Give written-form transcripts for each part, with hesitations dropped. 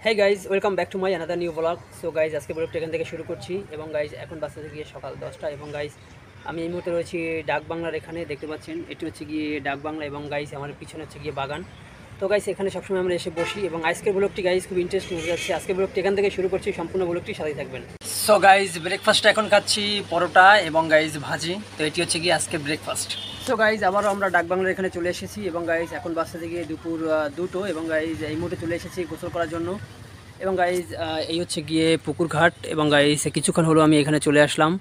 Hey guys, welcome back to my another new vlog. So guys, আজকে ব্লগটা এখান থেকে শুরু করছি এবং গাইজ এখন বাজতে গিয়ে সকাল 10টা এবং গাইজ আমি এই মুহূর্তে রয়েছি ডাক বাংলার এখানে দেখতে পাচ্ছেন এটি হচ্ছে গিয়ে ডাক বাংলা এবং গাইজ আমার পিছনে হচ্ছে গিয়ে বাগান। তো গাইজ এখানে সবসময় আমরা এসে বসি এবং আজকের ব্লগটি গাইজ খুব ইন্টারেস্টিং হয়ে যাচ্ছে। আজকের ব্লগটি এখান থেকে শুরু করছি, সম্পূর্ণ ব্লগটি সাথে থাকবেন। সো গাইজ ব্রেকফাস্টটা এখন খাচ্ছি পরোটা এবং গাইজ ভাজি। তো এটি হচ্ছে গিয়ে আজকে ব্রেকফাস্ট। সো গাইজ আবারও আমরা ডাক বাংলার এখানে চলে এসেছি এবং গাইজ এখন বাজতে গিয়ে দুপুর 2টো এবং গাইজ এই মুহূর্তে চলে এসেছি গোসল করার জন্য। এবং গাইজ এই হচ্ছে গিয়ে পুকুর ঘাট এবং গাইজ কিছুক্ষণ হলো আমি এখানে চলে আসলাম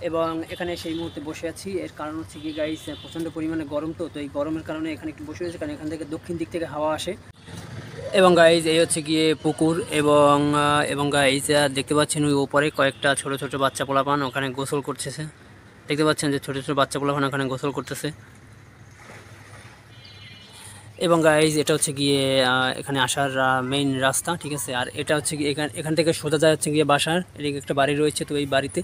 এবং এখানে সেই মুহূর্তে বসে আছি। এর কারণ হচ্ছে গিয়ে গাইজ প্রচণ্ড পরিমাণে গরম, তো এই গরমের কারণে এখানে একটু বসে রয়েছে, কারণ এখান থেকে দক্ষিণ দিক থেকে হাওয়া আসে। এবং গাইজ এই হচ্ছে গিয়ে পুকুর এবং গাইজ দেখতে পাচ্ছেন ওই ওপরে কয়েকটা ছোট ছোট বাচ্চা পোলাপান ওখানে গোসল করতেছে। দেখতে পাচ্ছেন যে ছোট ছোট বাচ্চা পোলাপান ওখানে গোসল করতেছে। এবং গাইজ এটা হচ্ছে গিয়ে এখানে আসার মেইন রাস্তা, ঠিক আছে। আর এটা হচ্ছে গিয়ে এখান থেকে সোজা যায় হচ্ছে গিয়ে বাসার এদিকে একটা বাড়ি রয়েছে, তো এই বাড়িতে।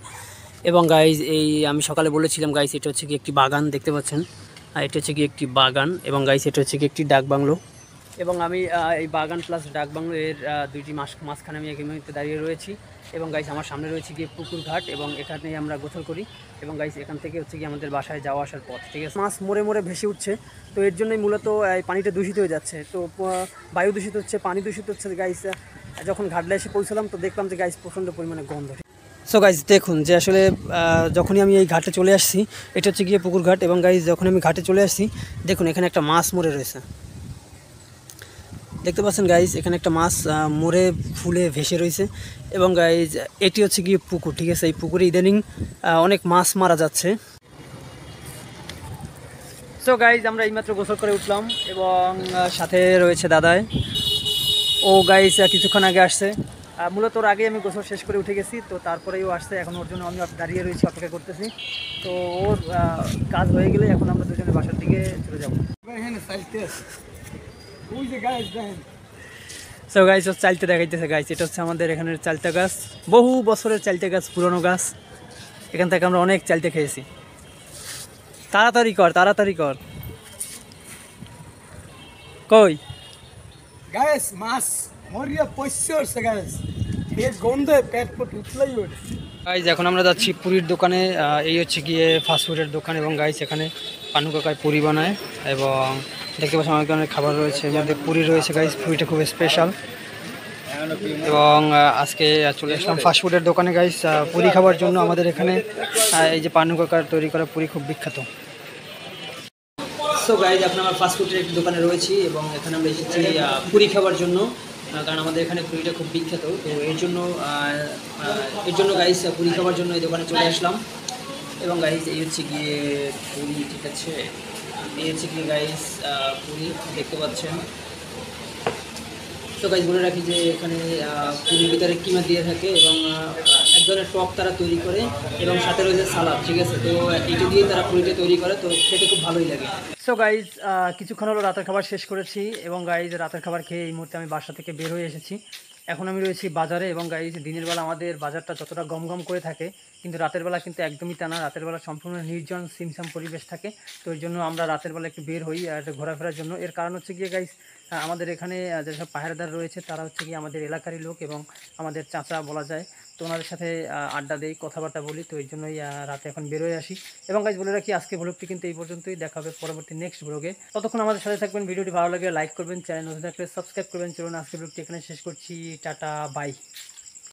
এবং গাইজ এই আমি সকালে বলেছিলাম গাইজ এটা হচ্ছে গিয়ে একটি বাগান, দেখতে পাচ্ছেন। আর এটা হচ্ছে গিয়ে একটি বাগান এবং গাইজ এটা হচ্ছে গিয়ে একটি ডাক বাংলো। এবং আমি এই বাগান প্লাস ডাক বাংলো এর দুইটি মাঝখানে আমি এক মুহূর্তে দাঁড়িয়ে রয়েছি। এবং গাইজ আমার সামনে রয়েছে গিয়ে পুকুর ঘাট এবং এখানেই আমরা গোসল করি। এবং গাইজ এখান থেকে হচ্ছে গিয়ে আমাদের বাসায় যাওয়া আসার পথ, ঠিক আছে। মাছ মরে মরে ভেসে উঠছে, তো এর জন্যই মূলত এই পানিটা দূষিত হয়ে যাচ্ছে। তো বায়ু দূষিত হচ্ছে, পানি দূষিত হচ্ছে। গাইজ যখন ঘাটলে এসে পৌঁছলাম তো দেখলাম যে গাইজ প্রচণ্ড পরিমাণে গন্ধ। সো গাইজ দেখুন যে আসলে যখনই আমি এই ঘাটে চলে আসছি, এটা হচ্ছে গিয়ে পুকুর ঘাট এবং গাইজ যখন আমি ঘাটে চলে আসছি দেখুন এখানে একটা মাছ মরে রয়েছে, দেখতে পাচ্ছেন গাইজ। এখানে একটা মাছ মরে ফুলে ভেসে রয়েছে এবং গাইজ এটি হচ্ছে গিয়ে পুকুর, ঠিক আছে। এই পুকুরে ইদানিং অনেক মাছ মারা যাচ্ছে। সো গাইজ আমরা এইমাত্র গোসল করে উঠলাম এবং সাথে রয়েছে দাদাই, ও গাইজ কিছুক্ষণ আগে আসছে। মূলত ওর আগে আমি গোসল শেষ করে উঠে গেছি, তো তারপরেও আসছে। এখন ওর জন্য আমি দাঁড়িয়ে রয়েছি, অপেক্ষা করতেছি। তো ওর কাজ হয়ে গেলে এখন আমরা দুজনে বাসার দিকে চলে যাবো। সো গাইজ ও চালতে দেখাইতেছে গাইজ, এটা হচ্ছে আমাদের এখানের চালতা গাছ, বহু বছরের চালতা গাছ, পুরনো গাছ। এখান থেকে আমরা অনেক চালতে খেয়েছি। তাড়াতাড়ি কর, তাড়াতাড়ি কর। কই গাইস মাছ মরিয়া পয়সা হচ্ছে গাইস, এর গন্ধে পেট ফুট উঠলেই ওঠে। গাইজ এখন আমরা যাচ্ছি পুরীর দোকানে। এই হচ্ছে গিয়ে ফাস্টফুডের দোকান এবং গাইজ এখানে পানু কাকায় পুরি বানায় এবং দেখতে পাচ্ছি অনেক ধরনের খাবার রয়েছে, এর মধ্যে পুরি রয়েছে গাইজ। পুরিটা খুব স্পেশাল এবং আজকে চলে আসলাম ফাস্টফুডের দোকানে গাইজ পুরি খাবার জন্য। আমাদের এখানে এই যে পানু কাকার তৈরি করা পুরি খুব বিখ্যাত। সো গাইজ এখন আমরা ফাস্টফুডের একটি দোকানে রয়েছি এবং এখানে আমরা এসেছি পুরি খাবার জন্য, কারণ আমাদের এখানে পুরিটা খুব বিখ্যাত। তো এর জন্য গাইজ পুরি খাবার জন্য এই দোকানে চলে আসলাম। এবং গাইজ এই হচ্ছে গিয়ে পুরি, ঠিক আছে। এই হচ্ছে গিয়ে গাইজ পুরি দেখতে পাচ্ছেন। তো গাইজ বলে রাখি যে এখানে পুরির ভিতরে কিমা দিয়ে থাকে এবং এক ধরনের টক তারা তৈরি করে এবং সাথে রয়েছে সালাদ, ঠিক আছে। তো এইটা দিয়ে তারা পুরিটা তৈরি করে, তো খেতে খুব ভালোই লাগে। সো গাইজ কিছুক্ষণ হলো রাতের খাবার শেষ করেছি এবং গাইজ রাতের খাবার খেয়ে এই মুহূর্তে আমি বাসা থেকে বের হয়ে এসেছি। এখন আমি রয়েছি বাজারে এবং গাইজ দিনের বেলা আমাদের বাজারটা যতটা গমগম করে থাকে, কিন্তু রাতের বেলা কিন্তু একদমই তা না। রাতের বেলা সম্পূর্ণ নির্জন সিমসাম পরিবেশ থাকে। তো এর জন্য আমরা রাতের বেলা একটু বের হই ঘোরাফেরার জন্য। এর কারণ হচ্ছে গিয়ে গাইজ আমাদের এখানে যেসব পাহারাদার রয়েছে তারা হচ্ছে গিয়ে আমাদের এলাকারই লোক এবং আমাদের চাচা বলা যায়। তো ওনাদের সাথে আড্ডা দেই, কথাবার্তা বলি, তো এই জন্যই রাতে এখন বেরোয় আসি। এবং গাইজ বলে রাখি আজকে ব্লগটি কিন্তু এই পর্যন্তই, দেখা হবে পরবর্তী নেক্সট ব্লগে। ততক্ষণ আমাদের সাথে থাকবেন। ভিডিওটি ভালো লাগে লাইক করবেন, চ্যানেল নতুন থাকলে সাবস্ক্রাইব করবেন। চলুন আজকে ব্লগটি এখানে শেষ করছি, টাটা বাই।